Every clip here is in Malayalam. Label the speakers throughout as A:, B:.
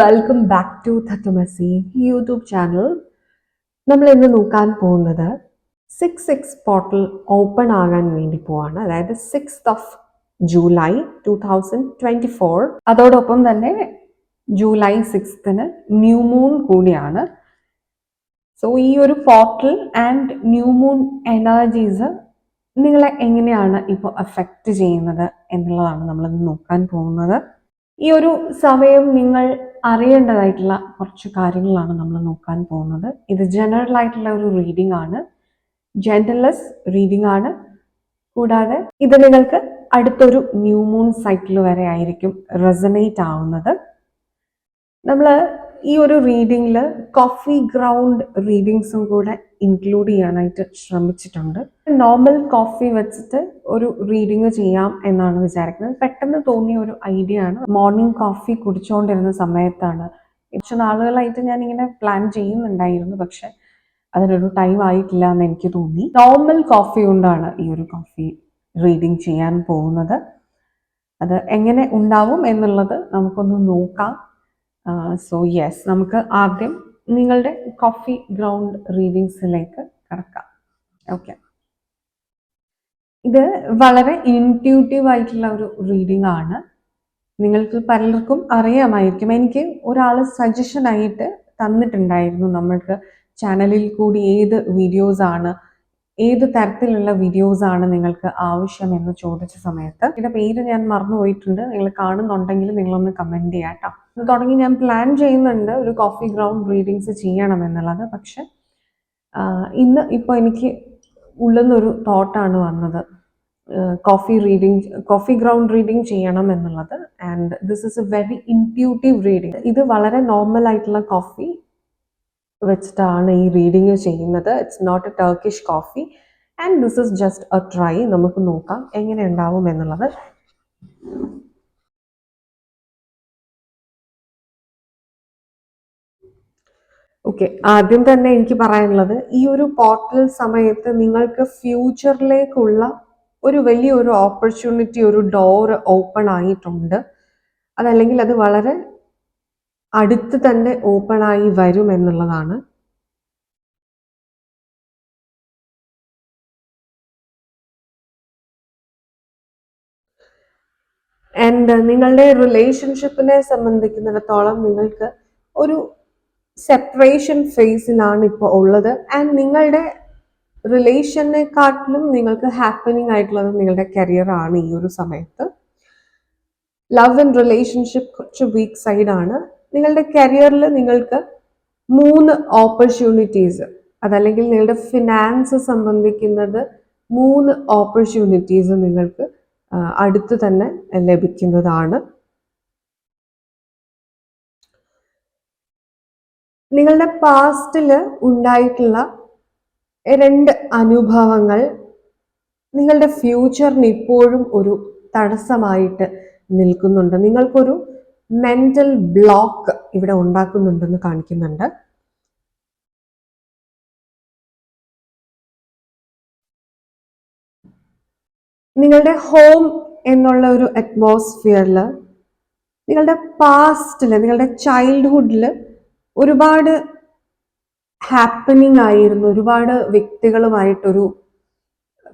A: Welcome back to Tattvamasi YouTube channel. നമ്മൾ ഇന്ന് നോക്കാൻ പോകുന്നത് 6/6 പോർട്ടൽ ഓപ്പൺ ആകാൻ വേണ്ടി പോവാണ്. അതായത് 6th ജൂലൈ 2024. അതോടൊപ്പം തന്നെ ജൂലൈ 6th ന്യൂ മൂൺ കൂടിയാണ്. സോ ഈ ഒരു portal and new moon energies നിങ്ങളെ എങ്ങനെയാണ് ഇപ്പോൾ അഫക്റ്റ് ചെയ്യുന്നത് എന്നുള്ളതാണ് നമ്മളിന്ന് നോക്കാൻ പോകുന്നത്. ഈ ഒരു സമയം നിങ്ങൾ അറിയേണ്ടതായിട്ടുള്ള കുറച്ച് കാര്യങ്ങളാണ് നമ്മൾ നോക്കാൻ പോകുന്നത്. ഇത് ജനറൽ ആയിട്ടുള്ള ഒരു റീഡിംഗ് ആണ്, ജെന്റൽനെസ് റീഡിംഗ് ആണ്. കൂടാതെ ഇത് നിങ്ങൾക്ക് അടുത്തൊരു ന്യൂ മൂൺ സൈക്കിൾ വരെ ആയിരിക്കും റെസനേറ്റ് ആവുന്നത്. നമ്മൾ ഈ ഒരു റീഡിങ്ങിൽ കോഫി ഗ്രൗണ്ട് റീഡിങ്സും കൂടെ ഇൻക്ലൂഡ് ചെയ്യാനായിട്ട് ശ്രമിച്ചിട്ടുണ്ട്. നോർമൽ കോഫി വെച്ചിട്ട് ഒരു റീഡിങ് ചെയ്യാം എന്നാണ് വിചാരിക്കുന്നത്. പെട്ടെന്ന് തോന്നിയ ഒരു ഐഡിയ ആണ്. മോർണിംഗ് കോഫി കുടിച്ചുകൊണ്ടിരുന്ന സമയത്താണ്. കുറച്ച് നാളുകളായിട്ട് ഞാനിങ്ങനെ പ്ലാൻ ചെയ്യുന്നുണ്ടായിരുന്നു, പക്ഷെ അതിനൊരു ടൈം ആയിട്ടില്ല എന്ന് എനിക്ക് തോന്നി. നോർമൽ കോഫി കൊണ്ടാണ് ഈ ഒരു കോഫി റീഡിങ് ചെയ്യാൻ പോകുന്നത്. അത് എങ്ങനെ ഉണ്ടാവും എന്നുള്ളത് നമുക്കൊന്ന് നോക്കാം. സോ യെസ്, നമുക്ക് ആദ്യം നിങ്ങളുടെ കോഫി ഗ്രൗണ്ട് റീഡിങ്സിലേക്ക് കടക്കാം. ഓക്കെ, ഇത് വളരെ ഇൻറ്റ്യൂട്ടീവ് ആയിട്ടുള്ള ഒരു റീഡിംഗ് ആണ്. നിങ്ങൾക്ക് പലർക്കും അറിയാമായിരിക്കും. എനിക്ക് ഒരാൾ സജഷൻ ആയിട്ട് തന്നിട്ടുണ്ടായിരുന്നു, നമ്മൾക്ക് ചാനലിൽ കൂടി ഏത് തരത്തിലുള്ള വീഡിയോസ് ആണ് നിങ്ങൾക്ക് ആവശ്യം എന്ന് ചോദിച്ച സമയത്ത് ഇതിന്റെ പേര് ഞാൻ മറന്നുപോയിട്ടുണ്ട്. നിങ്ങൾ കാണുന്നുണ്ടെങ്കിൽ നിങ്ങളൊന്ന് കമന്റ് ചെയ്യാം കേട്ടോ. തുടങ്ങി ഞാൻ പ്ലാൻ ചെയ്യുന്നുണ്ട് ഒരു കോഫി ഗ്രൗണ്ട് റീഡിങ്സ് ചെയ്യണം എന്നുള്ളത്. പക്ഷെ ഇന്ന് ഇപ്പോൾ എനിക്ക് ഉള്ളുന്നൊരു തോട്ടാണ് വന്നത്, കോഫി ഗ്രൗണ്ട് റീഡിങ് ചെയ്യണം എന്നുള്ളത്. And this is a very intuitive reading. ഇത് വളരെ നോർമൽ ആയിട്ടുള്ള കോഫി വെച്ചിട്ടാണ് ഈ റീഡിങ് ചെയ്യുന്നത്. It's not a Turkish coffee and this is just a try. നമുക്ക് നോക്കാം എങ്ങനെ ഉണ്ടാവും എന്നുള്ളത്. ഓക്കെ, ആദ്യം തന്നെ എനിക്ക് പറയാനുള്ളത്, ഈ ഒരു പോർട്ടൽ സമയത്ത് നിങ്ങൾക്ക് ഫ്യൂച്ചറിലേക്കുള്ള ഒരു വലിയൊരു ഓപ്പർച്യൂണിറ്റി, ഒരു ഡോർ ഓപ്പൺ ആയിട്ടുണ്ട്. അതല്ലെങ്കിൽ അത് വളരെ അടുത്ത് തന്നെ ഓപ്പൺ ആയി വരും എന്നുള്ളതാണ്. ആൻഡ് നിങ്ങളുടെ റിലേഷൻഷിപ്പിനെ സംബന്ധിക്കുന്നിടത്തോളം നിങ്ങൾക്ക് ഒരു സെപ്പറേഷൻ ഫേസിലാണ് ഇപ്പോൾ ഉള്ളത്. ആൻഡ് നിങ്ങളുടെ റിലേഷനെക്കാട്ടിലും നിങ്ങൾക്ക് ഹാപ്പനിങ് ആയിട്ടുള്ളത് നിങ്ങളുടെ കരിയർ ആണ് ഈ ഒരു സമയത്ത്. ലവ് ആൻഡ് റിലേഷൻഷിപ്പ് കുറച്ച് വീക്ക് സൈഡാണ്. നിങ്ങളുടെ കരിയറിൽ നിങ്ങൾക്ക് 3 ഓപ്പർച്യൂണിറ്റീസ്, അതല്ലെങ്കിൽ നിങ്ങളുടെ ഫിനാൻസ് സംബന്ധിക്കുന്നത് 3 ഓപ്പർച്യൂണിറ്റീസ് നിങ്ങൾക്ക് അടുത്ത് തന്നെ ലഭിക്കുന്നതാണ്. നിങ്ങളുടെ പാസ്റ്റിൽ ഉണ്ടായിട്ടുള്ള 2 അനുഭവങ്ങൾ നിങ്ങളുടെ ഫ്യൂച്ചറിന് ഇപ്പോഴും ഒരു തടസ്സമായിട്ട് നിൽക്കുന്നുണ്ട്. നിങ്ങൾക്കൊരു മെന്റൽ ബ്ലോക്ക് ഇവിടെ ഉണ്ടാക്കുന്നുണ്ടെന്ന് കാണിക്കുന്നുണ്ട്. നിങ്ങളുടെ ഹോം എന്നുള്ള ഒരു അറ്റ്മോസ്ഫിയറിൽ, നിങ്ങളുടെ പാസ്റ്റിൽ, നിങ്ങളുടെ ചൈൽഡ്ഹുഡിൽ ഒരുപാട് ഹാപ്പനിങ് ആയിരുന്നു. ഒരുപാട് വ്യക്തികളുമായിട്ടൊരു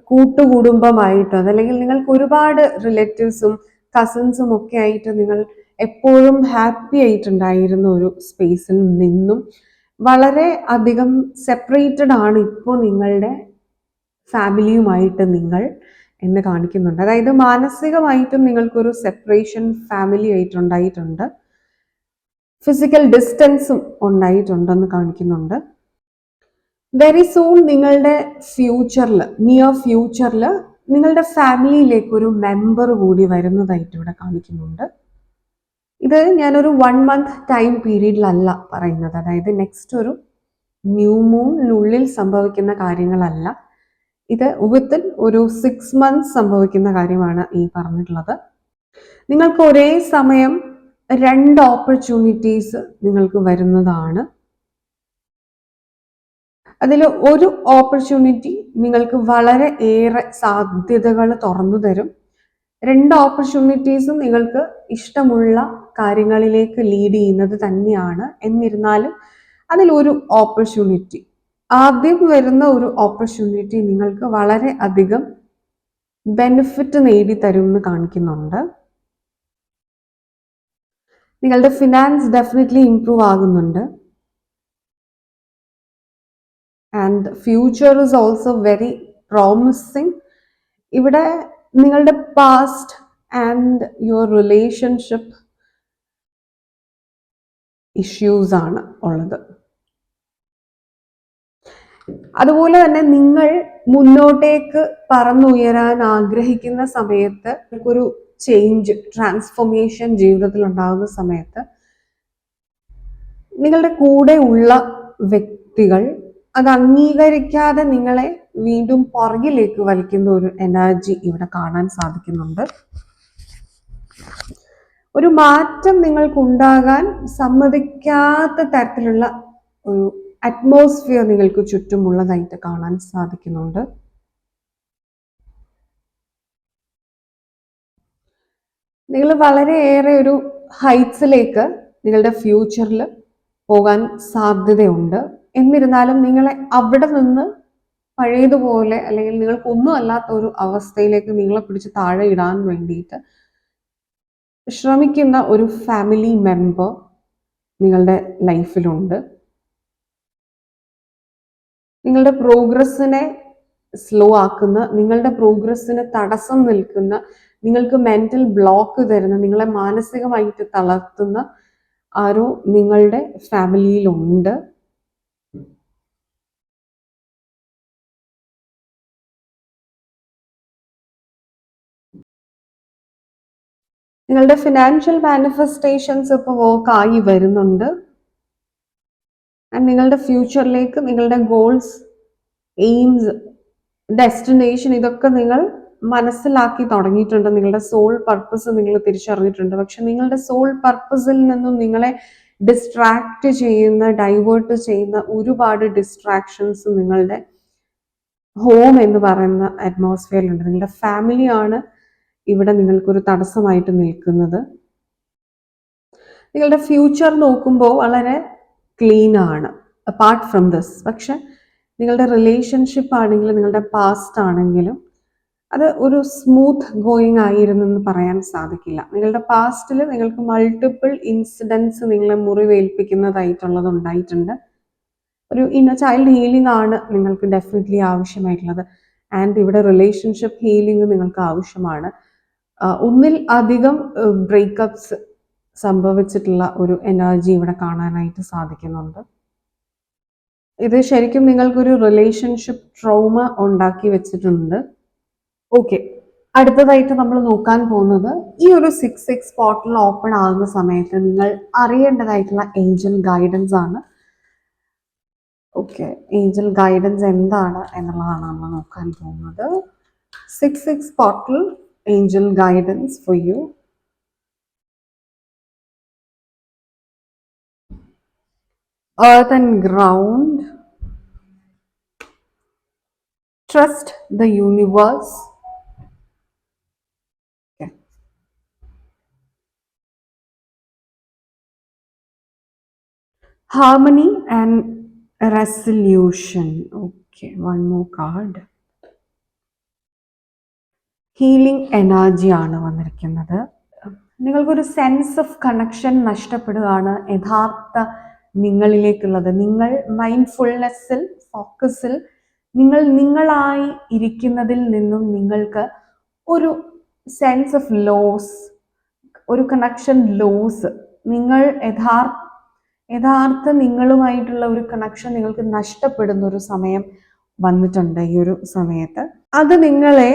A: കൂട്ടുകുടുംബമായിട്ടോ അതല്ലെങ്കിൽ നിങ്ങൾക്ക് ഒരുപാട് റിലേറ്റീവ്സും കസിൻസും ഒക്കെ ആയിട്ട് നിങ്ങൾ എപ്പോഴും ഹാപ്പി ആയിട്ടുണ്ടായിരുന്ന ഒരു സ്പേസിൽ നിന്നും വളരെ അധികം സെപ്പറേറ്റഡ് ആണ് ഇപ്പോൾ നിങ്ങളുടെ ഫാമിലിയുമായിട്ട് നിങ്ങൾ എന്ന് കാണിക്കുന്നുണ്ട്. അതായത് മാനസികമായിട്ടും നിങ്ങൾക്കൊരു സെപ്പറേഷൻ ഫാമിലി ആയിട്ടുണ്ടായിട്ടുണ്ട്, ഫിസിക്കൽ ഡിസ്റ്റൻസും ഉണ്ടായിട്ടുണ്ടെന്ന് കാണിക്കുന്നുണ്ട്. വെരി സൂൺ നിങ്ങളുടെ ഫ്യൂച്ചറിൽ, നിയർ ഫ്യൂച്ചറിൽ നിങ്ങളുടെ ഫാമിലിയിലേക്ക് ഒരു മെമ്പർ കൂടി വരുന്നതായിട്ട് ഇവിടെ കാണിക്കുന്നുണ്ട്. ഇത് ഞാനൊരു 1 month ടൈം പീരീഡിലല്ല പറയുന്നത്. അതായത് നെക്സ്റ്റ് ഒരു ന്യൂ മൂണിനുള്ളിൽ സംഭവിക്കുന്ന കാര്യങ്ങളല്ല. ഇത് വിത്തിൻ ഒരു 6 months സംഭവിക്കുന്ന കാര്യമാണ് ഈ പറഞ്ഞിട്ടുള്ളത്. നിങ്ങൾക്ക് ഒരേ സമയം 2 ഓപ്പർച്യൂണിറ്റീസ് നിങ്ങൾക്ക് വരുന്നതാണ്. അതിൽ ഒരു ഓപ്പർച്യൂണിറ്റി നിങ്ങൾക്ക് വളരെ ഏറെ സാധ്യതകൾ തുറന്നു തരും. 2 ഓപ്പർച്യൂണിറ്റീസും നിങ്ങൾക്ക് ഇഷ്ടമുള്ള കാര്യങ്ങളിലേക്ക് ലീഡ് ചെയ്യുന്നത് തന്നെയാണ്. എന്നിരുന്നാലും അതിലൊരു ഓപ്പർച്യൂണിറ്റി, ആദ്യം വരുന്ന ഒരു ഓപ്പർച്യൂണിറ്റി നിങ്ങൾക്ക് വളരെ അധികം ബെനിഫിറ്റ് നേടിത്തരും എന്ന് കാണിക്കുന്നുണ്ട്. നിങ്ങളുടെ ഫിനാൻസ് ഡെഫിനറ്റ്ലി ഇംപ്രൂവ് ആകുന്നുണ്ട്. And future is also very promising. ഇവിടെ നിങ്ങളുടെ past and your relationship issues ആണ് ഉള്ളത്. അതുപോലെ തന്നെ നിങ്ങൾ മുന്നോട്ടേക്ക് പറന്നുയരാൻ ആഗ്രഹിക്കുന്ന സമയത്ത്, ഒരു ചേഞ്ച്, ട്രാൻസ്ഫോർമേഷൻ ജീവിതത്തിൽ ഉണ്ടാകുന്ന സമയത്ത് നിങ്ങളുടെ കൂടെ ഉള്ള വ്യക്തികൾ അത് അംഗീകരിക്കാതെ നിങ്ങളെ വീണ്ടും പുറകിലേക്ക് വലിക്കുന്ന ഒരു എനർജി ഇവിടെ കാണാൻ സാധിക്കുന്നുണ്ട്. ഒരു മാറ്റം നിങ്ങൾക്കുണ്ടാകാൻ സമ്മതിക്കാത്ത തരത്തിലുള്ള ഒരു അറ്റ്മോസ്ഫിയർ നിങ്ങൾക്ക് ചുറ്റുമുള്ളതായിട്ട് കാണാൻ സാധിക്കുന്നുണ്ട്. നിങ്ങൾ വളരെയേറെ ഒരു ഹൈറ്റ്സിലേക്ക് നിങ്ങളുടെ ഫ്യൂച്ചറിൽ പോകാൻ സാധ്യതയുണ്ട്. എന്നിരുന്നാലും നിങ്ങളെ അവിടെ നിന്ന് പഴയതുപോലെ അല്ലെങ്കിൽ നിങ്ങൾക്കൊന്നും അല്ലാത്ത ഒരു അവസ്ഥയിലേക്ക് നിങ്ങളെ പിടിച്ച് താഴെ ഇടാൻ വേണ്ടിയിട്ട് ശ്രമിക്കുന്ന ഒരു ഫാമിലി മെമ്പർ നിങ്ങളുടെ ലൈഫിലുണ്ട്. നിങ്ങളുടെ പ്രോഗ്രസ്സിനെ സ്ലോ ആക്കുന്ന, നിങ്ങളുടെ പ്രോഗ്രസ്സിന് തടസ്സം നിൽക്കുന്ന, നിങ്ങൾക്ക് മെന്റൽ ബ്ലോക്ക് തരുന്ന, നിങ്ങളെ മാനസികമായിട്ട് തളർത്തുന്ന ആരോ നിങ്ങളുടെ ഫാമിലിയിലുണ്ട്. നിങ്ങളുടെ ഫിനാൻഷ്യൽ മാനിഫെസ്റ്റേഷൻസ് ഇപ്പോൾ വർക്ക് ആയി വരുന്നുണ്ട്. ആൻഡ് നിങ്ങളുടെ ഫ്യൂച്ചറിലേക്ക് നിങ്ങളുടെ ഗോൾസ്, എയിംസ്, ഡെസ്റ്റിനേഷൻ ഇതൊക്കെ നിങ്ങൾ മനസ്സിലാക്കി തുടങ്ങിയിട്ടുണ്ട്. നിങ്ങളുടെ സോൾ പർപ്പസ് നിങ്ങൾ തിരിച്ചറിഞ്ഞിട്ടുണ്ട്. പക്ഷെ നിങ്ങളുടെ സോൾ പർപ്പസിൽ നിന്നും നിങ്ങളെ ഡിസ്ട്രാക്ട് ചെയ്യുന്ന, ഡൈവേർട്ട് ചെയ്യുന്ന ഒരുപാട് ഡിസ്ട്രാക്ഷൻസ് നിങ്ങളുടെ ഹോം എന്ന് പറയുന്ന അറ്റ്മോസ്ഫിയറിലുണ്ട്. നിങ്ങളുടെ ഫാമിലിയാണ് ഇവിടെ നിങ്ങൾക്കൊരു തടസ്സമായിട്ട് നിൽക്കുന്നത്. നിങ്ങളുടെ ഫ്യൂച്ചർ നോക്കുമ്പോൾ വളരെ ക്ലീൻ ആണ് അപ്പാർട്ട് ഫ്രം ദിസ്. പക്ഷെ നിങ്ങളുടെ റിലേഷൻഷിപ്പ് ആണെങ്കിലും നിങ്ങളുടെ പാസ്റ്റ് ആണെങ്കിലും അത് ഒരു സ്മൂത്ത് ഗോയിങ് ആയിരുന്നെന്ന് പറയാൻ സാധിക്കില്ല. നിങ്ങളുടെ പാസ്റ്റിൽ നിങ്ങൾക്ക് മൾട്ടിപ്പിൾ ഇൻസിഡൻസ് നിങ്ങളെ മുറിവേൽപ്പിക്കുന്നതായിട്ടുള്ളത് ഉണ്ടായിട്ടുണ്ട്. ഒരു ഇന്നർ ചൈൽഡ് ഹീലിംഗ് ആണ് നിങ്ങൾക്ക് ഡെഫിനറ്റ്ലി ആവശ്യമായിട്ടുള്ളത്. ആൻഡ് ഇവിടെ റിലേഷൻഷിപ്പ് ഹീലിംഗ് നിങ്ങൾക്ക് ആവശ്യമാണ്. ഒന്നിൽ അധികം ബ്രേക്കപ്സ് സംഭവിച്ചിട്ടുള്ള ഒരു എനർജി ഇവിടെ കാണാനായിട്ട് സാധിക്കുന്നുണ്ട്. ഇത് ശരിക്കും നിങ്ങൾക്കൊരു റിലേഷൻഷിപ്പ് ട്രോമ ഉണ്ടാക്കി വെച്ചിട്ടുണ്ട്. ഓക്കെ, അടുത്തതായിട്ട് നമ്മൾ നോക്കാൻ പോകുന്നത് ഈ ഒരു 6/6 പോർട്ടൽ ഓപ്പൺ ആകുന്ന സമയത്ത് നിങ്ങൾ അറിയേണ്ടതായിട്ടുള്ള ഏഞ്ചൽ ഗൈഡൻസ് ആണ്. ഓക്കെ, ഏഞ്ചൽ ഗൈഡൻസ് എന്താണ് എന്നുള്ളതാണ് നമ്മൾ നോക്കാൻ പോകുന്നത്. 6/6 portal Angel guidance for you. Earth and ground. Trust the universe. Okay. Harmony and resolution. Okay, one more card. Healing എനർജിയാണ് വന്നിരിക്കുന്നത്. നിങ്ങൾക്കൊരു സെൻസ് ഓഫ് കണക്ഷൻ നഷ്ടപ്പെടുകയാണ് യഥാർത്ഥ നിങ്ങളിലേക്കുള്ളത്. നിങ്ങൾ മൈൻഡ്ഫുൾനെസ്സിൽ, ഫോക്കസിൽ, നിങ്ങളായി ഇരിക്കുന്നതിൽ നിന്നും നിങ്ങൾക്ക് ഒരു സെൻസ് ഓഫ് ലോസ്, ഒരു കണക്ഷൻ ലോസ്, നിങ്ങൾ യഥാർത്ഥ നിങ്ങളുമായിട്ടുള്ള ഒരു കണക്ഷൻ നിങ്ങൾക്ക് നഷ്ടപ്പെടുന്ന ഒരു സമയം വന്നിട്ടുണ്ട് ഈ ഒരു സമയത്ത്. അത് നിങ്ങളെ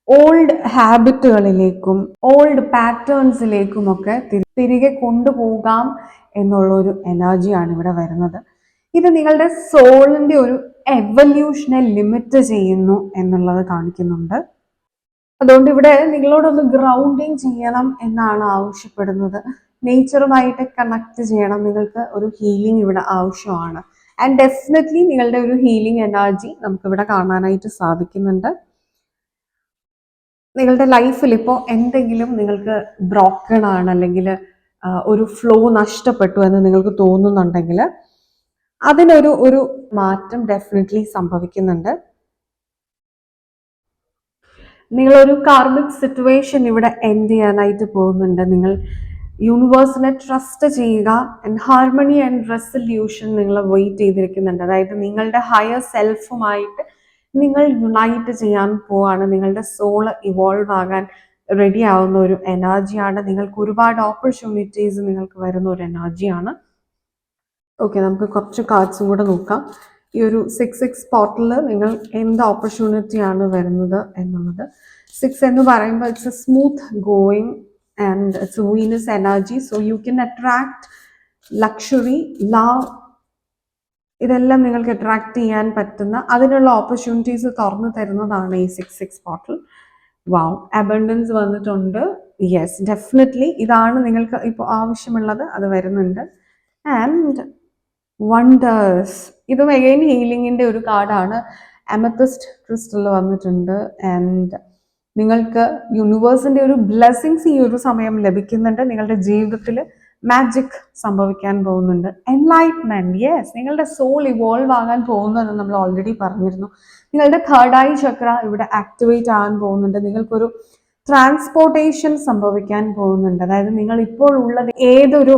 A: ഓൾഡ് ഹാബിറ്റുകളിലേക്കും ഓൾഡ് പാറ്റേൺസിലേക്കും ഒക്കെ തിരികെ കൊണ്ടുപോകാം എന്നുള്ളൊരു എനർജിയാണ് ഇവിടെ വരുന്നത്. ഇത് നിങ്ങളുടെ സോളിന്റെ ഒരു എവല്യൂഷനെ ലിമിറ്റ് ചെയ്യുന്നു എന്നുള്ളത് കാണിക്കുന്നുണ്ട്. അതുകൊണ്ട് ഇവിടെ നിങ്ങളോടൊന്ന് ഗ്രൗണ്ടിങ് ചെയ്യണം എന്നാണ് ആവശ്യപ്പെടുന്നത്. നേച്ചറുമായിട്ട് കണക്ട് ചെയ്യണം. നിങ്ങൾക്ക് ഒരു ഹീലിംഗ് ഇവിടെ ആവശ്യമാണ്. ആൻഡ് ഡെഫിനറ്റ്ലി നിങ്ങളുടെ ഒരു ഹീലിംഗ് എനർജി നമുക്കിവിടെ കാണാനായിട്ട് സാധിക്കുന്നുണ്ട്. നിങ്ങളുടെ ലൈഫിൽ ഇപ്പോൾ എന്തെങ്കിലും നിങ്ങൾക്ക് ബ്രോക്കൺ ആണ്, അല്ലെങ്കിൽ ഒരു ഫ്ലോ നഷ്ടപ്പെട്ടു എന്ന് നിങ്ങൾക്ക് തോന്നുന്നുണ്ടെങ്കിൽ അതിനൊരു മാറ്റം ഡെഫിനറ്റ്ലി സംഭവിക്കുന്നുണ്ട്. നിങ്ങളൊരു കാർമിക് സിറ്റുവേഷൻ ഇവിടെ എൻഡ് ചെയ്യാനായിട്ട് പോകുന്നുണ്ട്. നിങ്ങൾ യൂണിവേഴ്സിനെ ട്രസ്റ്റ് ചെയ്യുക. ആൻഡ് ഹാർമണി ആൻഡ് റെസൊല്യൂഷൻ നിങ്ങൾ വെയിറ്റ് ചെയ്തിരിക്കുന്നുണ്ട്. അതായത് നിങ്ങളുടെ ഹയർ സെൽഫുമായിട്ട് നിങ്ങൾ യുണൈറ്റ് ചെയ്യാൻ പോവാണ്. നിങ്ങളുടെ സോള് ഇവോൾവ് ആകാൻ റെഡി ആവുന്ന ഒരു എനർജിയാണ്. നിങ്ങൾക്ക് ഒരുപാട് ഓപ്പർച്യൂണിറ്റീസ് നിങ്ങൾക്ക് വരുന്ന ഒരു എനർജിയാണ്. ഓക്കെ, നമുക്ക് കുറച്ച് കാർഡ്സും കൂടെ നോക്കാം. ഈ ഒരു 6 പോർട്ടലിൽ നിങ്ങൾ എന്ത് ഓപ്പർച്യൂണിറ്റിയാണ് വരുന്നത് എന്നുള്ളത്. 6 എന്ന് പറയുമ്പോൾ it's a smooth going and it's Venus energy. So you can attract luxury, love, ഇതെല്ലാം നിങ്ങൾക്ക് അട്രാക്ട് ചെയ്യാൻ പറ്റുന്ന അതിനുള്ള ഓപ്പർച്യൂണിറ്റീസ് തുറന്നു തരുന്നതാണ് ഈ 6 പോർട്ടൽ. വാവ്, അബണ്ടൻസ് വന്നിട്ടുണ്ട്. യെസ്, ഡെഫിനറ്റ്ലി ഇതാണ് നിങ്ങൾക്ക് ഇപ്പോൾ ആവശ്യമുള്ളത്, അത് വരുന്നുണ്ട്. ആൻഡ് വണ്ടേഴ്സ്, ഇതും എഗെയിൻ ഹീലിംഗിൻ്റെ ഒരു കാർഡാണ്. അമത്തിസ്റ്റ് ക്രിസ്റ്റൽ വന്നിട്ടുണ്ട്. ആൻഡ് നിങ്ങൾക്ക് യൂണിവേഴ്സിൻ്റെ ഒരു ബ്ലെസ്സിങ്സ് ഈ ഒരു സമയം ലഭിക്കുന്നുണ്ട്. നിങ്ങളുടെ ജീവിതത്തിൽ മാജിക് സംഭവിക്കാൻ പോകുന്നുണ്ട്. എൻലൈറ്റ്മെന്റ്, യെസ്, നിങ്ങളുടെ സോൾ ഇവോൾവ് ആകാൻ പോകുന്നതെന്ന് നമ്മൾ ഓൾറെഡി പറഞ്ഞിരുന്നു. നിങ്ങളുടെ തേർഡ് ഐ ചക്ര ഇവിടെ ആക്ടിവേറ്റ് ആകാൻ പോകുന്നുണ്ട്. നിങ്ങൾക്കൊരു ട്രാൻസ്പോർട്ടേഷൻ സംഭവിക്കാൻ പോകുന്നുണ്ട്. അതായത് നിങ്ങൾ ഇപ്പോൾ ഉള്ളത് ഏതൊരു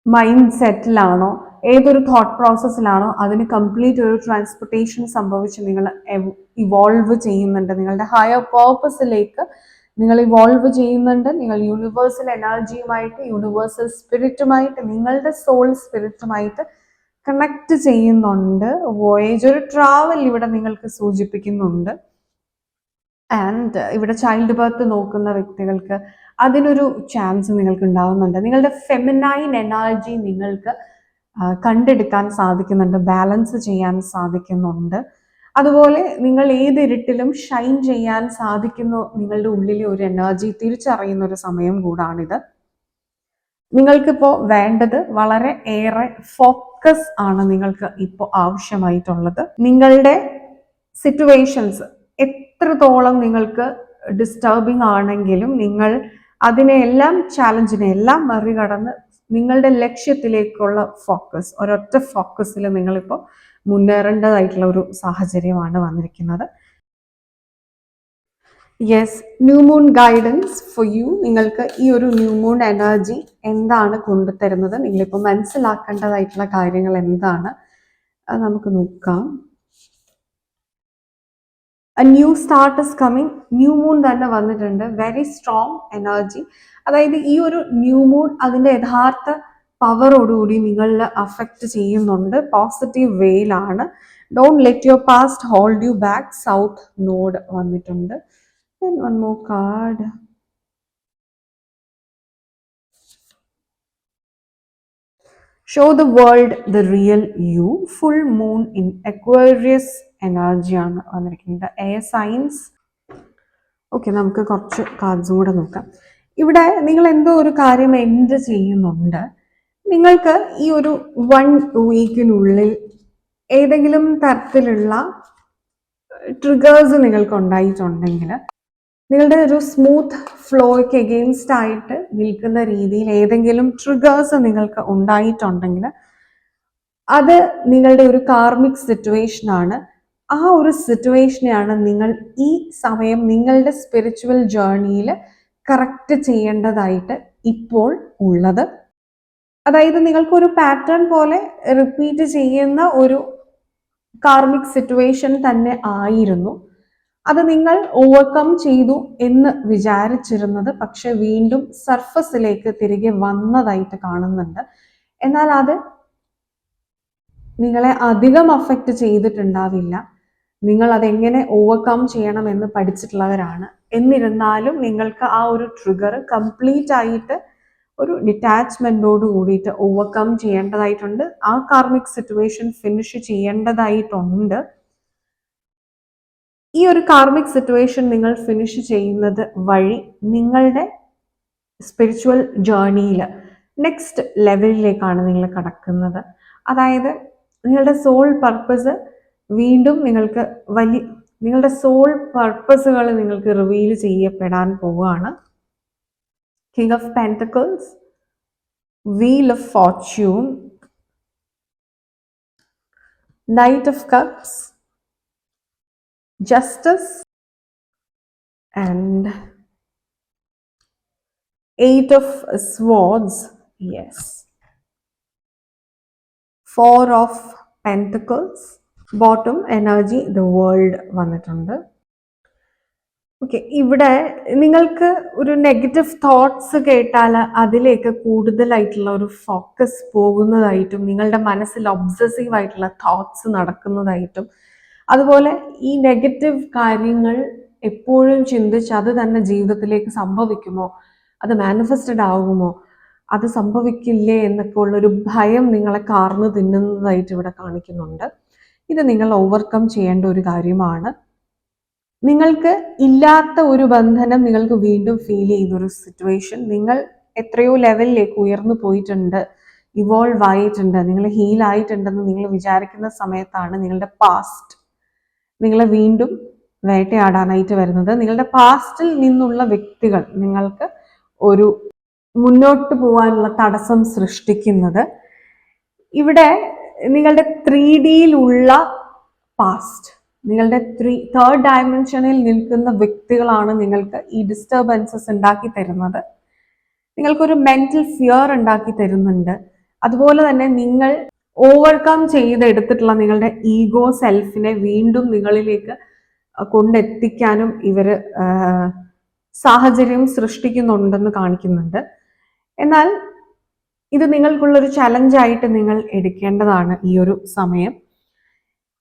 A: മൈൻഡ് സെറ്റിലാണോ, ഏതൊരു തോട്ട് പ്രോസസ്സിലാണോ, അതിന് കംപ്ലീറ്റ് ഒരു ട്രാൻസ്പോർട്ടേഷൻ സംഭവിച്ച് നിങ്ങൾ ഇവോൾവ് ചെയ്യുന്നുണ്ട്. നിങ്ങളുടെ ഹയർ പേർപ്പസിലേക്ക് നിങ്ങൾ ഇവോൾവ് ചെയ്യുന്നുണ്ട്. നിങ്ങൾ യൂണിവേഴ്സൽ എനർജിയുമായിട്ട്, യൂണിവേഴ്സൽ സ്പിരിറ്റുമായിട്ട്, നിങ്ങളുടെ സോൾ സ്പിരിറ്റുമായിട്ട് കണക്ട് ചെയ്യുന്നുണ്ട്. വോയേജ്, ഒരു ട്രാവൽ ഇവിടെ നിങ്ങൾക്ക് സൂചിപ്പിക്കുന്നുണ്ട്. ആൻഡ് ഇവിടെ ചൈൽഡ് ബർത്ത് നോക്കുന്ന വ്യക്തികൾക്ക് അതിനൊരു ചാൻസ് നിങ്ങൾക്ക് ഉണ്ടാവുന്നുണ്ട്. നിങ്ങളുടെ ഫെമിനൈൻ എനർജി നിങ്ങൾക്ക് കണ്ടെടുക്കാൻ സാധിക്കുന്നുണ്ട്, ബാലൻസ് ചെയ്യാൻ സാധിക്കുന്നുണ്ട്. അതുപോലെ നിങ്ങൾ ഏത് ഇരുട്ടിലും ഷൈൻ ചെയ്യാൻ സാധിക്കുന്നു. നിങ്ങളുടെ ഉള്ളിലെ ഒരു എനർജി തിരിച്ചറിയുന്ന ഒരു സമയം കൂടാണിത്. നിങ്ങൾക്കിപ്പോൾ വേണ്ടത് വളരെ ഏറെ ഫോക്കസ് ആണ് നിങ്ങൾക്ക് ഇപ്പോൾ ആവശ്യമായിട്ടുള്ളത്. നിങ്ങളുടെ സിറ്റുവേഷൻസ് എത്രത്തോളം നിങ്ങൾക്ക് ഡിസ്റ്റർബിംഗ് ആണെങ്കിലും നിങ്ങൾ അതിനെല്ലാം, ചാലഞ്ചിനെ എല്ലാം മറികടന്ന് നിങ്ങളുടെ ലക്ഷ്യത്തിലേക്കുള്ള ഫോക്കസ്, ഒരൊറ്റ ഫോക്കസിൽ നിങ്ങളിപ്പോൾ മുന്നേറേണ്ടതായിട്ടുള്ള ഒരു സാഹചര്യമാണ് വന്നിരിക്കുന്നത്. Yes, new moon guidance for you. നിങ്ങൾക്ക് ഈ ഒരു ന്യൂ മൂൺ എനർജി എന്താണ് കൊണ്ടുതരുന്നത്, നിങ്ങളിപ്പോൾ മനസ്സിലാക്കേണ്ടതായിട്ടുള്ള കാര്യങ്ങൾ എന്താണ്, അത് നമുക്ക് നോക്കാം. A new start is coming. New moon തന്നെ വന്നിട്ടുണ്ട്. Very strong energy. അതായത് ഈ ഒരു ന്യൂ മൂൺ അതിൻ്റെ യഥാർത്ഥ പവറോടുകൂടി നിങ്ങളിൽ അഫക്റ്റ് ചെയ്യുന്നുണ്ട്. പോസിറ്റീവ് വേയിലാണ്. Don't let your past hold you back. South node വന്നിട്ടുണ്ട്. One more card. Show the world the real you. Full moon in Aquarius എനർജിയാണ് വന്നിരിക്കുന്നത്. Air science. ഓക്കെ, നമുക്ക് കുറച്ച് കാർഡ്സും കൂടെ നോക്കാം. ഇവിടെ നിങ്ങൾ എന്തോ ഒരു കാര്യം എൻഡ് ചെയ്യുന്നുണ്ട്. നിങ്ങൾക്ക് ഈ ഒരു 1 വീക്കിനുള്ളിൽ ഏതെങ്കിലും തരത്തിലുള്ള ട്രിഗേഴ്സ് നിങ്ങൾക്ക് ഉണ്ടായിട്ടുണ്ടെങ്കിൽ, നിങ്ങളുടെ ഒരു സ്മൂത്ത് ഫ്ലോയ്ക്ക് എഗെയിൻസ്റ്റ് ആയിട്ട് നിൽക്കുന്ന രീതിയിൽ ഏതെങ്കിലും ട്രിഗേഴ്സ് നിങ്ങൾക്ക് ഉണ്ടായിട്ടുണ്ടെങ്കിൽ അത് നിങ്ങളുടെ ഒരു കാർമിക് സിറ്റുവേഷൻ ആണ്. ആ ഒരു സിറ്റുവേഷനെയാണ് നിങ്ങൾ ഈ സമയം നിങ്ങളുടെ സ്പിരിച്വൽ ജേർണിയിൽ കറക്റ്റ് ചെയ്യേണ്ടതായിട്ട് ഇപ്പോൾ ഉള്ളത്. അതായത് നിങ്ങൾക്കൊരു പാറ്റേൺ പോലെ റിപ്പീറ്റ് ചെയ്യുന്ന ഒരു കാർമിക് സിറ്റുവേഷൻ തന്നെ ആയിരുന്നു. അത് നിങ്ങൾ ഓവർകം ചെയ്തു എന്ന് വിചാരിച്ചിരുന്നത്, പക്ഷെ വീണ്ടും സർഫസിലേക്ക് തിരികെ വന്നതായിട്ട് കാണുന്നുണ്ട്. എന്നാൽ അത് നിങ്ങളെ അധികം അഫക്റ്റ് ചെയ്തിട്ടുണ്ടാവില്ല. നിങ്ങൾ അതെങ്ങനെ ഓവർകം ചെയ്യണമെന്ന് പഠിച്ചിട്ടുള്ളവരാണ്. എന്നിരുന്നാലും നിങ്ങൾക്ക് ആ ഒരു ട്രിഗർ കംപ്ലീറ്റ് ആയിട്ട് ഒരു ഡിറ്റാച്ച്മെന്റോട് കൂടിയിട്ട് ഓവർകം ചെയ്യേണ്ടതായിട്ടുണ്ട്. ആ കാർമിക് സിറ്റുവേഷൻ ഫിനിഷ് ചെയ്യേണ്ടതായിട്ടുണ്ട്. ഈ ഒരു കാർമിക് സിറ്റുവേഷൻ നിങ്ങൾ ഫിനിഷ് ചെയ്യുന്നത് വഴി നിങ്ങളുടെ സ്പിരിച്വൽ ജേർണിയിൽ നെക്സ്റ്റ് ലെവലിലേക്കാണ് നിങ്ങൾ കടക്കുന്നത്. അതായത് നിങ്ങളുടെ സോൾ പർപ്പസ് വീണ്ടും നിങ്ങൾക്ക് നിങ്ങളുടെ സോൾ പർപ്പസുകൾ നിങ്ങൾക്ക് റിവീൽ ചെയ്യപ്പെടാൻ പോവുകയാണ്. King of Pentacles, Wheel of Fortune, Knight of Cups, Justice, and Eight of Swords. Yes. Four of Pentacles. Bottom energy, the world വന്നിട്ടുണ്ട്. ഓക്കെ, ഇവിടെ നിങ്ങൾക്ക് ഒരു നെഗറ്റീവ് തോട്ട്സ് കേട്ടാൽ അതിലേക്ക് കൂടുതലായിട്ടുള്ള ഒരു ഫോക്കസ് പോകുന്നതായിട്ടും നിങ്ങളുടെ മനസ്സിൽ ഒബ്സസീവ് ആയിട്ടുള്ള തോട്ട്സ് നടക്കുന്നതായിട്ടും, അതുപോലെ ഈ നെഗറ്റീവ് കാര്യങ്ങൾ എപ്പോഴും ചിന്തിച്ച് അത് തന്നെ ജീവിതത്തിലേക്ക് സംഭവിക്കുമോ, അത് മാനിഫെസ്റ്റഡ് ആകുമോ, അത് സംഭവിക്കില്ലേ എന്നൊക്കെ ഉള്ളൊരു ഭയം നിങ്ങളെ കാർന്നു തിന്നുന്നതായിട്ട് ഇവിടെ കാണിക്കുന്നുണ്ട്. ഇത് നിങ്ങൾ ഓവർകം ചെയ്യേണ്ട ഒരു കാര്യമാണ്. നിങ്ങൾക്ക് ഇല്ലാത്ത ഒരു ബന്ധനം നിങ്ങൾക്ക് വീണ്ടും ഫീൽ ചെയ്യുന്ന ഒരു സിറ്റുവേഷൻ, നിങ്ങൾ എത്രയോ ലെവലിലേക്ക് ഉയർന്നു പോയിട്ടുണ്ട്, ഇവോൾവ് ആയിട്ടുണ്ട്, നിങ്ങൾ ഹീൽ ആയിട്ടുണ്ടെന്ന് നിങ്ങൾ വിചാരിക്കുന്ന സമയത്താണ് നിങ്ങളുടെ പാസ്റ്റ് നിങ്ങളെ വീണ്ടും വേട്ടയാടാനായിട്ട് വരുന്നത്. നിങ്ങളുടെ പാസ്റ്റിൽ നിന്നുള്ള വ്യക്തികൾ നിങ്ങൾക്ക് ഒരു മുന്നോട്ട് പോകാനുള്ള തടസ്സം സൃഷ്ടിക്കുന്നത്. ഇവിടെ നിങ്ങളുടെ 3Dയിലുള്ള പാസ്റ്റ്, നിങ്ങളുടെ തേർഡ് ഡയമെൻഷനിൽ നിൽക്കുന്ന വ്യക്തികളാണ് നിങ്ങൾക്ക് ഈ ഡിസ്റ്റർബൻസസ് ഉണ്ടാക്കി തരുന്നത്. നിങ്ങൾക്കൊരു മെന്റൽ ഫിയർ ഉണ്ടാക്കി തരുന്നുണ്ട്. അതുപോലെ തന്നെ നിങ്ങൾ ഓവർകം ചെയ്തെടുത്തിട്ടുള്ള നിങ്ങളുടെ ഈഗോ സെൽഫിനെ വീണ്ടും നിങ്ങളിലേക്ക് കൊണ്ടെത്തിക്കാനും ഇവർ സാഹചര്യം സൃഷ്ടിക്കുന്നുണ്ടെന്ന് കാണിക്കുന്നുണ്ട്. എന്നാൽ ഇത് നിങ്ങൾക്കുള്ളൊരു ചലഞ്ചായിട്ട് നിങ്ങൾ എടുക്കേണ്ടതാണ് ഈ ഒരു സമയം.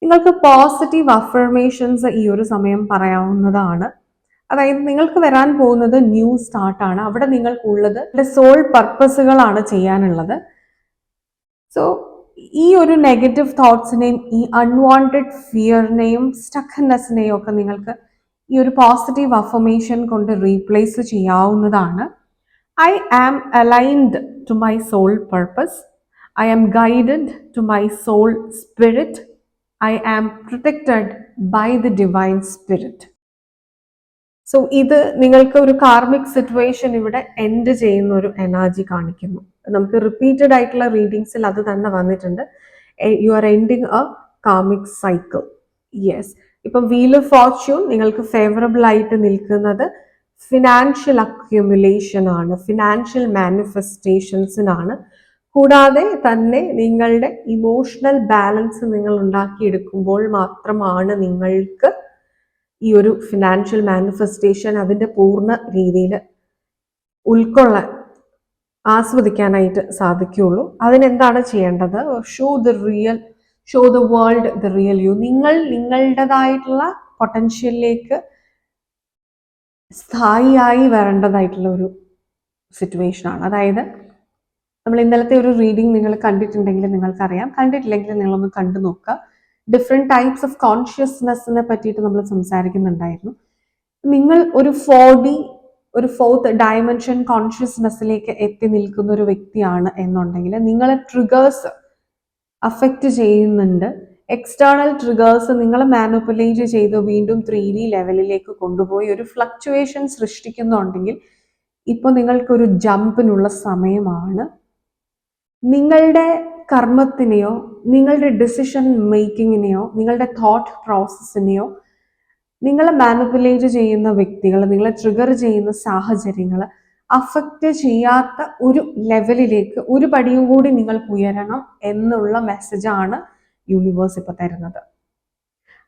A: നിങ്ങൾക്ക് പോസിറ്റീവ് അഫർമേഷൻസ് ഈ ഒരു സമയം പറയാവുന്നതാണ്. അതായത് നിങ്ങൾക്ക് വരാൻ പോകുന്നത് ന്യൂ സ്റ്റാർട്ടാണ്. അവിടെ നിങ്ങൾക്കുള്ളത് സോൾ പർപ്പസുകളാണ് ചെയ്യാനുള്ളത്. സോ ഈ ഒരു നെഗറ്റീവ് തോട്ട്സിനെയും ഈ അൺവാണ്ടഡ് ഫിയറിനെയും സ്റ്റക്നെസ്സിനെയും ഒക്കെ നിങ്ങൾക്ക് ഈ ഒരു പോസിറ്റീവ് അഫർമേഷൻ കൊണ്ട് റീപ്ലേസ് ചെയ്യാവുന്നതാണ്. I am aligned to my soul purpose. I am guided to my soul spirit. I am protected by the divine spirit. So ഇത് നിങ്ങൾക്ക് ഒരു കാർമിക് സിറ്റുവേഷൻ ഇവിടെ എൻഡ് ചെയ്യുന്ന ഒരു എനർജി കാണിക്കുന്നു. നമുക്ക് റിപ്പീറ്റഡ് ആയിട്ടുള്ള റീഡിങ്സിൽ അത് തന്നെ വന്നിട്ടുണ്ട്. You are ending A karmic cycle. Yes. ഇപ്പം വീൽ ഓഫ് ഫോർച്യൂൺ നിങ്ങൾക്ക് ഫേവറബിൾ ആയിട്ട് നിൽക്കുന്നത് ഫിനാൻഷ്യൽ അക്യുമുലേഷൻ ആണ്, ഫിനാൻഷ്യൽ മാനിഫെസ്റ്റേഷൻസിനാണ്. കൂടാതെ തന്നെ നിങ്ങളുടെ ഇമോഷണൽ ബാലൻസ് നിങ്ങൾ ഉണ്ടാക്കിയെടുക്കുമ്പോൾ മാത്രമാണ് നിങ്ങൾക്ക് ഈ ഒരു ഫിനാൻഷ്യൽ മാനിഫെസ്റ്റേഷൻ അതിൻ്റെ പൂർണ്ണ രീതിയിൽ ഉൾക്കൊള്ളാൻ ആസ്വദിക്കാനായിട്ട് സാധിക്കുകയുള്ളൂ. അതിനെന്താണ് ചെയ്യേണ്ടത്? Show the world the real U. നിങ്ങൾ നിങ്ങളുടേതായിട്ടുള്ള പൊട്ടൻഷ്യലിലേക്ക് സ്ഥായിയായി വരേണ്ടതായിട്ടുള്ള ഒരു സിറ്റുവേഷനാണ്. അതായത് നമ്മൾ ഇന്നലത്തെ ഒരു റീഡിങ് നിങ്ങൾ കണ്ടിട്ടുണ്ടെങ്കിൽ നിങ്ങൾക്കറിയാം, കണ്ടിട്ടില്ലെങ്കിൽ നിങ്ങളൊന്ന് കണ്ടു നോക്കുക. ഡിഫറെൻറ്റ് ടൈപ്സ് ഓഫ് കോൺഷ്യസ്നെസ്സിനെ പറ്റിയിട്ട് നമ്മൾ സംസാരിക്കുന്നുണ്ടായിരുന്നു. നിങ്ങൾ ഒരു 4D ഒരു ഫോർത്ത് ഡയമെൻഷൻ കോൺഷ്യസ്നെസ്സിലേക്ക് എത്തി നിൽക്കുന്ന ഒരു വ്യക്തിയാണ് എന്നുണ്ടെങ്കിൽ നിങ്ങളെ ട്രിഗേഴ്സ് അഫക്റ്റ് ചെയ്യുന്നുണ്ട്. എക്സ്റ്റേണൽ ട്രിഗേഴ്സ് നിങ്ങളെ മാനിപ്പുലേറ്റ് ചെയ്ത് വീണ്ടും 3D ലെവലിലേക്ക് കൊണ്ടുപോയി ഒരു ഫ്ലക്ച്വേഷൻ സൃഷ്ടിക്കുന്നുണ്ടെങ്കിൽ ഇപ്പോൾ നിങ്ങൾക്കൊരു ജമ്പിനുള്ള സമയമാണ്. നിങ്ങളുടെ കർമ്മത്തിനെയോ നിങ്ങളുടെ ഡിസിഷൻ മേക്കിങ്ങിനെയോ നിങ്ങളുടെ തോട്ട് പ്രോസസ്സിനെയോ നിങ്ങളെ മാനിപ്പുലേറ്റ് ചെയ്യുന്ന വ്യക്തികൾ, നിങ്ങളെ ട്രിഗർ ചെയ്യുന്ന സാഹചര്യങ്ങൾ അഫക്റ്റ് ചെയ്യാത്ത ഒരു ലെവലിലേക്ക് ഒരു പടിയും കൂടി നിങ്ങൾക്ക് ഉയരണം എന്നുള്ള മെസ്സേജാണ് യൂണിവേഴ്സ് ഇപ്പോൾ തരുന്നത്.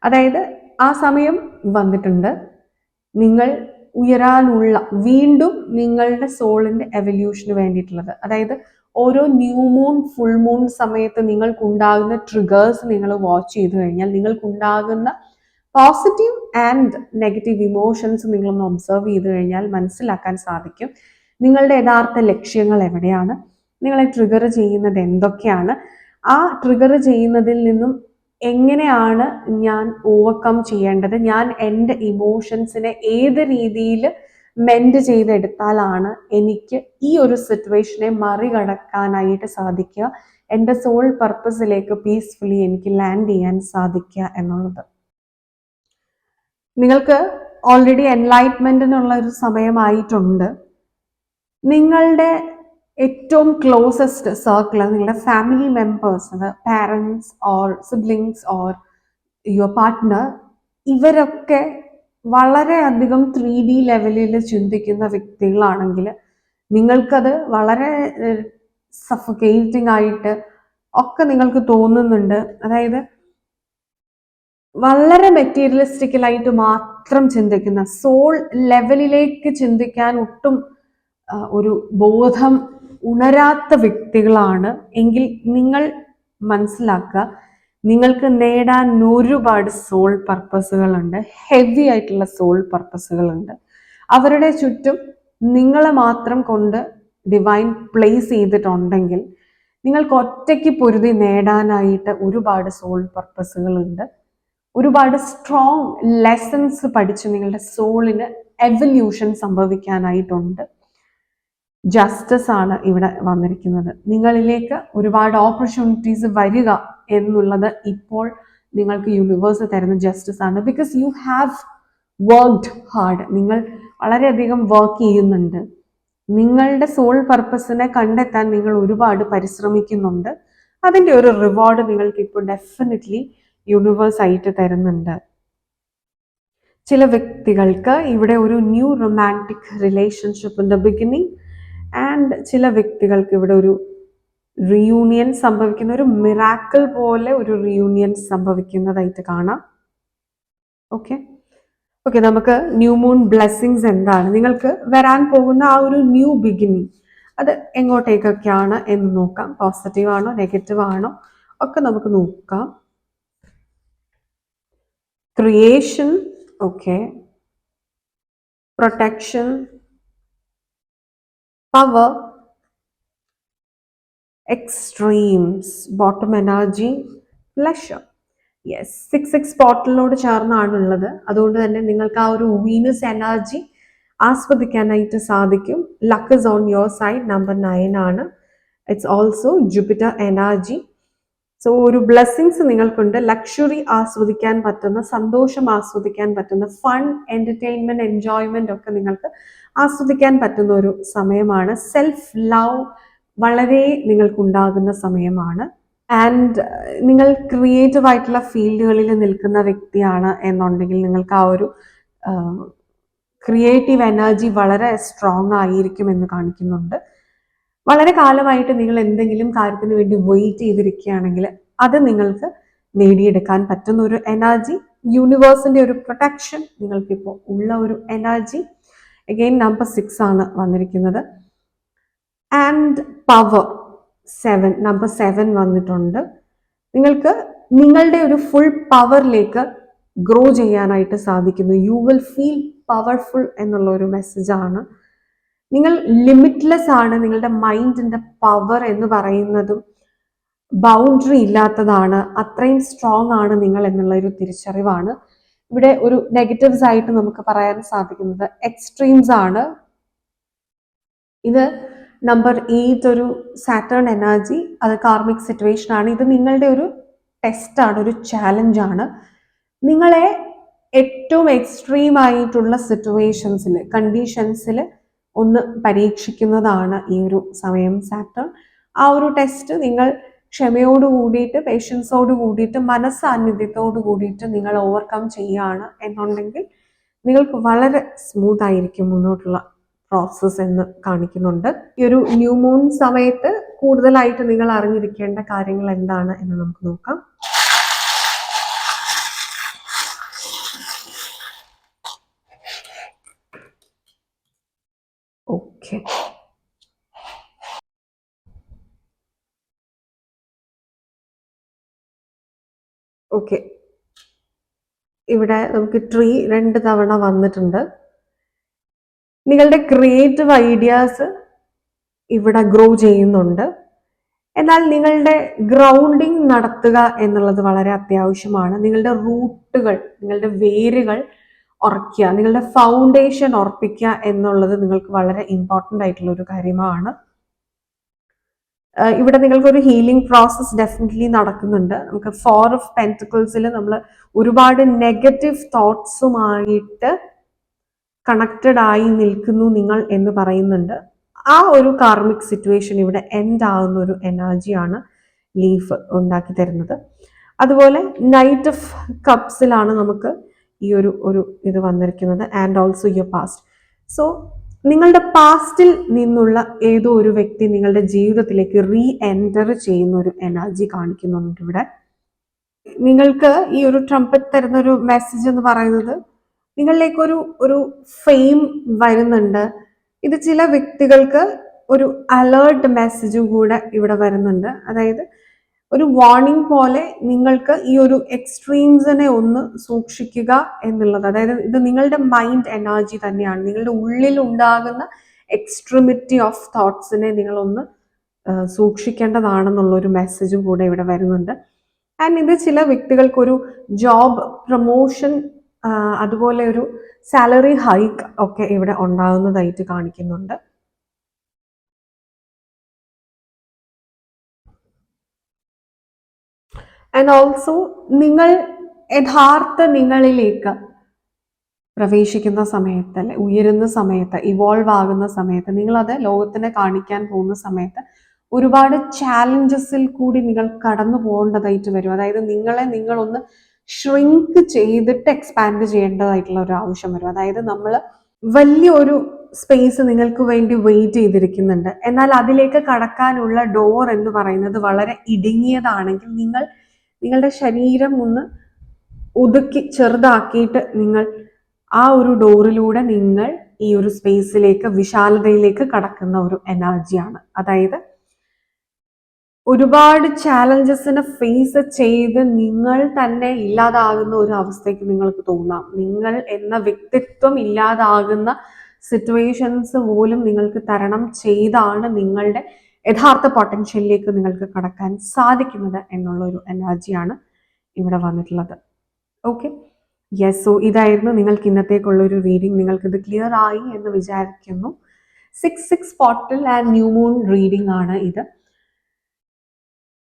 A: അതായത് ആ സമയം വന്നിട്ടുണ്ട്. നിങ്ങൾ ഉയരാനുള്ള വീണ്ടും നിങ്ങളുടെ സോളിൻ്റെ എവല്യൂഷന് വേണ്ടിയിട്ടുള്ളത്. അതായത് ഓരോ ന്യൂ മൂൺ ഫുൾ മൂൺ സമയത്ത് നിങ്ങൾക്കുണ്ടാകുന്ന ട്രിഗേഴ്സ് നിങ്ങൾ വാച്ച് ചെയ്തു കഴിഞ്ഞാൽ നിങ്ങൾക്കുണ്ടാകുന്ന പോസിറ്റീവ് ആൻഡ് നെഗറ്റീവ് ഇമോഷൻസ് നിങ്ങളൊന്ന് ഒബ്സർവ് ചെയ്ത് കഴിഞ്ഞാൽ മനസ്സിലാക്കാൻ സാധിക്കും നിങ്ങളുടെ യഥാർത്ഥ ലക്ഷ്യങ്ങൾ എവിടെയാണ്, നിങ്ങളെ ട്രിഗർ ചെയ്യുന്നത് എന്തൊക്കെയാണ്, ആ ട്രിഗർ ചെയ്യുന്നതിൽ നിന്നും എങ്ങനെയാണ് ഞാൻ ഓവർകം ചെയ്യേണ്ടത്, ഞാൻ എൻ്റെ ഇമോഷൻസിനെ ഏത് രീതിയിൽ മെൻഡ് ചെയ്തെടുത്താലാണ് എനിക്ക് ഈ ഒരു സിറ്റുവേഷനെ മറികടക്കാനായിട്ട് സാധിക്കുക, എൻ്റെ സോൾ പർപ്പസിലേക്ക് പീസ്ഫുള്ളി എനിക്ക് ലാൻഡ് ചെയ്യാൻ സാധിക്കുക എന്നുള്ളത്. നിങ്ങൾക്ക് ഓൾറെഡി എൻലൈറ്റ്മെൻറ്റിനുള്ള ഒരു സമയമായിട്ടുണ്ട്. നിങ്ങളുടെ ഏറ്റവും ക്ലോസസ്റ്റ് സർക്കിൾ, നിങ്ങളുടെ family members, parents or siblings or your partner, ഇവരൊക്കെ വളരെയധികം 3D ലെവലിൽ ചിന്തിക്കുന്ന വ്യക്തികളാണെങ്കിൽ നിങ്ങൾക്കത് വളരെ സഫോക്കേറ്റിംഗ് ആയിട്ട് ഒക്കെ നിങ്ങൾക്ക് തോന്നുന്നുണ്ട്. അതായത് വളരെ മെറ്റീരിയലിസ്റ്റിക്കലായിട്ട് മാത്രം ചിന്തിക്കുന്ന, സോൾ ലെവലിലേക്ക് ചിന്തിക്കാൻ ഒട്ടും ഒരു ബോധം ഉണരാത്ത വ്യക്തികളാണ് എങ്കിൽ നിങ്ങൾ മനസ്സിലാക്കുക, നിങ്ങൾക്ക് നേടാൻ ഒരുപാട് സോൾ പർപ്പസുകളുണ്ട്, ഹെവി ആയിട്ടുള്ള സോൾ പർപ്പസുകളുണ്ട്. അവരുടെ ചുറ്റും നിങ്ങളെ മാത്രം കൊണ്ട് ഡിവൈൻ പ്ലേസ് ചെയ്തിട്ടുണ്ടെങ്കിൽ നിങ്ങൾക്ക് ഒറ്റയ്ക്ക് പൊരുതി നേടാനായിട്ട് ഒരുപാട് സോൾ പർപ്പസുകളുണ്ട്. ഒരുപാട് സ്ട്രോങ് ലെസൺസ് പഠിച്ച് നിങ്ങളുടെ സോളിന് എവല്യൂഷൻ സംഭവിക്കാനായിട്ടുണ്ട്. ജസ്റ്റിസ് ആണ് ഇവിടെ വന്നിരിക്കുന്നത്. നിങ്ങളിലേക്ക് ഒരുപാട് ഓപ്പർച്യൂണിറ്റീസ് വരിക എന്നുള്ളത് ഇപ്പോൾ നിങ്ങൾക്ക് യൂണിവേഴ്സ് തരുന്ന ജസ്റ്റിസ് ആണ്. Because you have worked hard. നിങ്ങൾ വളരെയധികം വർക്ക് ചെയ്യുന്നുണ്ട്. നിങ്ങളുടെ സോൾ പർപ്പസിനെ കണ്ടെത്താൻ നിങ്ങൾ ഒരുപാട് പരിശ്രമിക്കുന്നുണ്ട്. അതിൻ്റെ ഒരു റിവാർഡ് നിങ്ങൾക്ക് ഇപ്പോൾ ഡെഫിനറ്റ്ലി യൂണിവേഴ്സ് ആയിട്ട് തരുന്നുണ്ട്. ചില വ്യക്തികൾക്ക് ഇവിടെ ഒരു ന്യൂ റൊമാൻറ്റിക് റിലേഷൻഷിപ്പിൻ്റെ ബിഗിനിങ്, ആൻഡ് ചില വ്യക്തികൾക്ക് ഇവിടെ ഒരു റിയൂണിയൻ സംഭവിക്കുന്ന, ഒരു മിറാക്കിൾ പോലെ ഒരു റിയൂണിയൻ സംഭവിക്കുന്നതായിട്ട് കാണാം. ഓക്കെ, നമുക്ക് ന്യൂ മൂൺ ബ്ലെസ്സിങ്സ് എന്താണ്, നിങ്ങൾക്ക് വരാൻ പോകുന്ന ആ ഒരു ന്യൂ ബിഗിനിങ് അത് എങ്ങോട്ടേക്കൊക്കെയാണ് എന്ന് നോക്കാം. പോസിറ്റീവ് ആണോ നെഗറ്റീവ് ആണോ ഒക്കെ നമുക്ക് നോക്കാം. Creation, okay, protection, power, extremes, bottom energy, pleasure. Yes, 6 പോർട്ടലിനോട് ചേർന്നാണുള്ളത്. അതുകൊണ്ട് തന്നെ നിങ്ങൾക്ക് ആ ഒരു വീനസ് എനർജി ആസ്വദിക്കാനായിട്ട് സാധിക്കും. Luck is on your side. Number 9 ആണ്. It's also Jupiter energy. So ഒരു ബ്ലെസ്സിങ്സ് നിങ്ങൾക്കുണ്ട്. ലക്ഷറി ആസ്വദിക്കാൻ പറ്റുന്ന, സന്തോഷം ആസ്വദിക്കാൻ പറ്റുന്ന, ഫൺ, എന്റർടൈൻമെന്റ്, എൻജോയ്മെന്റ് ഒക്കെ നിങ്ങൾക്ക് ആസ്വദിക്കാൻ പറ്റുന്ന ഒരു സമയമാണ്. സെൽഫ് ലവ് വളരെ നിങ്ങൾക്കുണ്ടാകുന്ന സമയമാണ്. ആൻഡ് നിങ്ങൾ ക്രിയേറ്റീവ് ആയിട്ടുള്ള ഫീൽഡുകളിൽ നിൽക്കുന്ന വ്യക്തിയാണ് എന്നുണ്ടെങ്കിൽ നിങ്ങൾക്ക് ആ ഒരു ക്രിയേറ്റീവ് എനർജി വളരെ സ്ട്രോങ് ആയിരിക്കും എന്ന് കാണിക്കുന്നുണ്ട്. വളരെ കാലമായിട്ട് നിങ്ങൾ എന്തെങ്കിലും കാര്യത്തിന് വേണ്ടി വെയിറ്റ് ചെയ്തിരിക്കുകയാണെങ്കിൽ അത് നിങ്ങൾക്ക് നേടിയെടുക്കാൻ പറ്റുന്ന ഒരു എനർജി, യൂണിവേഴ്സിന്റെ ഒരു പ്രൊട്ടക്ഷൻ നിങ്ങൾക്കിപ്പോൾ ഉള്ള ഒരു എനർജി. അഗെയിൻ നമ്പർ 6 ആണ് വന്നിരിക്കുന്നത്. ആൻഡ് പവർ 7, നമ്പർ 7 വന്നിട്ടുണ്ട്. നിങ്ങൾക്ക് നിങ്ങളുടെ ഒരു ഫുൾ പവറിലേക്ക് ഗ്രോ ചെയ്യാനായിട്ട് സാധിക്കുന്നു. യു വിൽ ഫീൽ പവർഫുൾ എന്നുള്ള ഒരു മെസ്സേജാണ്. നിങ്ങൾ ലിമിറ്റ്ലെസ് ആണ്. നിങ്ങളുടെ മൈൻഡിന്റെ പവർ എന്ന് പറയുന്നതും ബൗണ്ടറി ഇല്ലാത്തതാണ്. അത്രയും സ്ട്രോങ് ആണ് നിങ്ങൾ എന്നുള്ള ഒരു തിരിച്ചറിവാണ്. ഇവിടെ ഒരു നെഗറ്റീവ്സ് ആയിട്ട് നമുക്ക് പറയാൻ സാധിക്കുന്നത് എക്സ്ട്രീംസ് ആണ്. ഇത് നമ്പർ 8 ഒരു സാറ്റേൺ എനർജി, അത് കാർമിക് സിറ്റുവേഷൻ ആണ്. ഇത് നിങ്ങളുടെ ഒരു ടെസ്റ്റ് ആണ്, ഒരു ചാലഞ്ച് ആണ്. നിങ്ങളെ ഏറ്റവും എക്സ്ട്രീം ആയിട്ടുള്ള സിറ്റുവേഷൻസിൽ, കണ്ടീഷൻസിൽ ഒന്ന് പരീക്ഷിക്കുന്നതാണ് ഈ ഒരു സമയം സാറ്റേൺ. ആ ഒരു ടെസ്റ്റ് നിങ്ങൾ ക്ഷമയോട് കൂടിയിട്ട്, പേഷ്യൻസോട് കൂടിയിട്ട്, മനസ്സാന്നിധ്യത്തോട് കൂടിയിട്ട് നിങ്ങൾ ഓവർകം ചെയ്യുകയാണ് എന്നുണ്ടെങ്കിൽ നിങ്ങൾക്ക് വളരെ സ്മൂത്ത് ആയിരിക്കും മുന്നോട്ടുള്ള പ്രോസസ് എന്ന് കാണിക്കുന്നുണ്ട്. ഈ ഒരു ന്യൂ മൂൺ സമയത്ത് കൂടുതലായിട്ട് നിങ്ങൾ അറിഞ്ഞിരിക്കേണ്ട കാര്യങ്ങൾ എന്താണ് എന്ന് നമുക്ക് നോക്കാം. ഓക്കെ, ഇവിടെ നമുക്ക് ട്രീ 2 തവണ വന്നിട്ടുണ്ട്. നിങ്ങളുടെ ക്രിയേറ്റീവ് ഐഡിയാസ് ഇവിടെ ഗ്രോ ചെയ്യുന്നുണ്ട്. എന്നാൽ നിങ്ങളുടെ ഗ്രൗണ്ടിങ് നടത്തുക എന്നുള്ളത് വളരെ അത്യാവശ്യമാണ്. നിങ്ങളുടെ റൂട്ടുകൾ, നിങ്ങളുടെ വേരുകൾ ഉറക്കുക, നിങ്ങളുടെ ഫൗണ്ടേഷൻ ഉറപ്പിക്കുക എന്നുള്ളത് നിങ്ങൾക്ക് വളരെ ഇമ്പോർട്ടൻ്റ് ആയിട്ടുള്ള ഒരു കാര്യമാണ്. ഇവിടെ നിങ്ങൾക്കൊരു ഹീലിംഗ് പ്രോസസ് ഡെഫിനറ്റ്ലി നടക്കുന്നുണ്ട്. നമുക്ക് 4 ഓഫ് പെന്റിക്കിൾസിൽ നമ്മൾ ഒരുപാട് നെഗറ്റീവ് തോട്ട്സുമായിട്ട് കണക്റ്റഡ് ആയി നിൽക്കുന്നു നിങ്ങൾ എന്ന് പറയുന്നുണ്ട്. ആ ഒരു കാർമിക് സിറ്റുവേഷൻ ഇവിടെ എൻഡ് ആവുന്ന ഒരു എനർജിയാണ് ലീഫ് ഉണ്ടാക്കി തരുന്നത്. അതുപോലെ നൈറ്റ് ഓഫ് കപ്സിലാണ് നമുക്ക് ഈ ഒരു ഇത് വന്നിരിക്കുന്നത്, and also your past. So നിങ്ങളുടെ പാസ്റ്റിൽ നിന്നുള്ള ഏതോ ഒരു വ്യക്തി നിങ്ങളുടെ ജീവിതത്തിലേക്ക് റീ എൻറ്റർ ചെയ്യുന്ന ഒരു എനർജി കാണിക്കുന്നുണ്ട് ഇവിടെ. നിങ്ങൾക്ക് ഈ ഒരു ട്രംപറ്റ് തരുന്ന ഒരു മെസ്സേജ് എന്ന് പറയുന്നത് നിങ്ങളിലേക്ക് ഒരു ഫെയിം വരുന്നുണ്ട്. ഇത് ചില വ്യക്തികൾക്ക് ഒരു അലേർട്ട് മെസ്സേജും കൂടെ ഇവിടെ വരുന്നുണ്ട്. അതായത് ഒരു വാർണിംഗ് പോലെ നിങ്ങൾക്ക് ഈ ഒരു എക്സ്ട്രീംസിനെ ഒന്ന് സൂക്ഷിക്കുക എന്നുള്ളത്. അതായത് ഇത് നിങ്ങളുടെ മൈൻഡ് എനർജി തന്നെയാണ്. നിങ്ങളുടെ ഉള്ളിൽ ഉണ്ടാകുന്ന എക്സ്ട്രീമിറ്റി ഓഫ് തോട്ട്സിനെ നിങ്ങളൊന്ന് സൂക്ഷിക്കേണ്ടതാണെന്നുള്ളൊരു മെസ്സേജും കൂടെ ഇവിടെ വരുന്നുണ്ട്. ആൻഡ് ഇത് ചില വ്യക്തികൾക്കൊരു ജോബ് പ്രൊമോഷൻ അതുപോലെ ഒരു സാലറി ഹൈക്ക് ഒക്കെ ഇവിടെ ഉണ്ടാകുന്നതായിട്ട് കാണിക്കുന്നുണ്ട്. ആൻഡ് ഓൾസോ നിങ്ങൾ യഥാർത്ഥ നിങ്ങളിലേക്ക് പ്രവേശിക്കുന്ന സമയത്ത്, അല്ലെ ഉയരുന്ന സമയത്ത്, ഇവോൾവ് ആകുന്ന സമയത്ത്, നിങ്ങളത് ലോകത്തിനെ കാണിക്കാൻ പോകുന്ന സമയത്ത് ഒരുപാട് ചാലഞ്ചസിൽ കൂടി നിങ്ങൾ കടന്നു പോകേണ്ടതായിട്ട് വരും. അതായത് നിങ്ങളൊന്ന് ഷ്രിങ്ക് ചെയ്തിട്ട് എക്സ്പാൻഡ് ചെയ്യേണ്ടതായിട്ടുള്ള ഒരു ആവശ്യം വരും. അതായത് നമ്മൾ വലിയൊരു സ്പേസ് നിങ്ങൾക്ക് വേണ്ടി വെയിറ്റ് ചെയ്തിരിക്കുന്നുണ്ട്, എന്നാൽ അതിലേക്ക് കടക്കാനുള്ള ഡോർ എന്ന് പറയുന്നത് വളരെ ഇടുങ്ങിയതാണെങ്കിൽ നിങ്ങളുടെ ശരീരം ഒന്ന് ഒതുക്കി ചെറുതാക്കിയിട്ട് നിങ്ങൾ ആ ഒരു ഡോറിലൂടെ നിങ്ങൾ ഈ ഒരു സ്പേസിലേക്ക്, വിശാലതയിലേക്ക് കടക്കുന്ന ഒരു എനർജിയാണ്. അതായത് ഒരുപാട് ചാലഞ്ചസിനെ ഫേസ് ചെയ്ത് നിങ്ങൾ തന്നെ ഇല്ലാതാകുന്ന ഒരു അവസ്ഥയ്ക്ക് നിങ്ങൾക്ക് തോന്നാം. നിങ്ങൾ എന്ന വ്യക്തിത്വം ഇല്ലാതാകുന്ന സിറ്റുവേഷൻസ് പോലും നിങ്ങൾക്ക് തരണം ചെയ്താണ് നിങ്ങളുടെ യഥാർത്ഥ പൊട്ടൻഷ്യലിലേക്ക് നിങ്ങൾക്ക് കടക്കാൻ സാധിക്കുന്നത് എന്നുള്ള ഒരു എനർജിയാണ് ഇവിടെ വന്നിട്ടുള്ളത്. Okay, yes. സോ ഇതായിരുന്നു നിങ്ങൾക്ക് ഇന്നത്തേക്കുള്ള ഒരു റീഡിംഗ്. നിങ്ങൾക്കിത് ക്ലിയർ ആയി എന്ന് വിചാരിക്കുന്നു. 6/6 portal and new moon reading ആണ് ഇത്.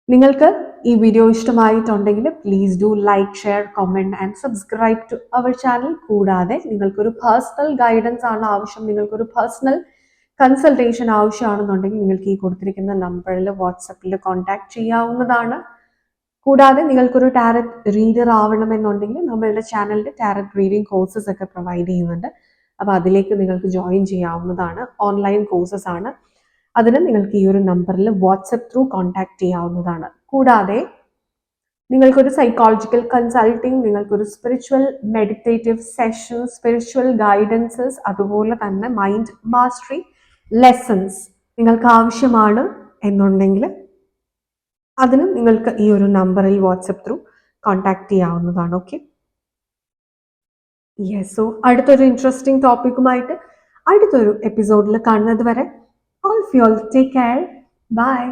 A: നിങ്ങൾക്ക് ഈ വീഡിയോ ഇഷ്ടമായിട്ടുണ്ടെങ്കിൽ please do like, share, comment and subscribe to our channel. കൂടാതെ നിങ്ങൾക്കൊരു പേഴ്സണൽ ഗൈഡൻസ് ആണ് ആവശ്യം, നിങ്ങൾക്കൊരു പേഴ്സണൽ കൺസൾട്ടേഷൻ ആവശ്യമാണെന്നുണ്ടെങ്കിൽ നിങ്ങൾക്ക് ഈ കൊടുത്തിരിക്കുന്ന നമ്പറിൽ വാട്സപ്പിൽ കോൺടാക്ട് ചെയ്യാവുന്നതാണ്. കൂടാതെ നിങ്ങൾക്കൊരു ടാരറ്റ് റീഡർ ആവണമെന്നുണ്ടെങ്കിൽ നമ്മളുടെ ചാനലിൽ ടാരറ്റ് റീഡിംഗ് കോഴ്സസ് ഒക്കെ പ്രൊവൈഡ് ചെയ്യുന്നുണ്ട്. അപ്പോൾ അതിലേക്ക് നിങ്ങൾക്ക് ജോയിൻ ചെയ്യാവുന്നതാണ്. ഓൺലൈൻ കോഴ്സസ് ആണ്. അതിന് നിങ്ങൾക്ക് ഈ ഒരു നമ്പറിൽ വാട്സപ്പ് ത്രൂ കോൺടാക്ട് ചെയ്യാവുന്നതാണ്. കൂടാതെ നിങ്ങൾക്കൊരു സൈക്കോളജിക്കൽ കൺസൾട്ടിങ്, നിങ്ങൾക്കൊരു spiritual meditative session, spiritual guidances, അതുപോലെ തന്നെ മൈൻഡ് മാസ്റ്ററി ലെസൺസ് നിങ്ങൾക്ക് ആവശ്യമാണ് എന്നുണ്ടെങ്കിൽ അതിന് നിങ്ങൾക്ക് ഈ ഒരു നമ്പറിൽ വാട്സപ്പ് ത്രൂ കോൺടാക്ട് ചെയ്യാവുന്നതാണ്. Okay, yes. സോ അടുത്തൊരു ഇൻട്രസ്റ്റിംഗ് ടോപ്പിക്കുമായിട്ട് അടുത്തൊരു എപ്പിസോഡിൽ കാണുന്നത് വരെ all of you all take care. Bye.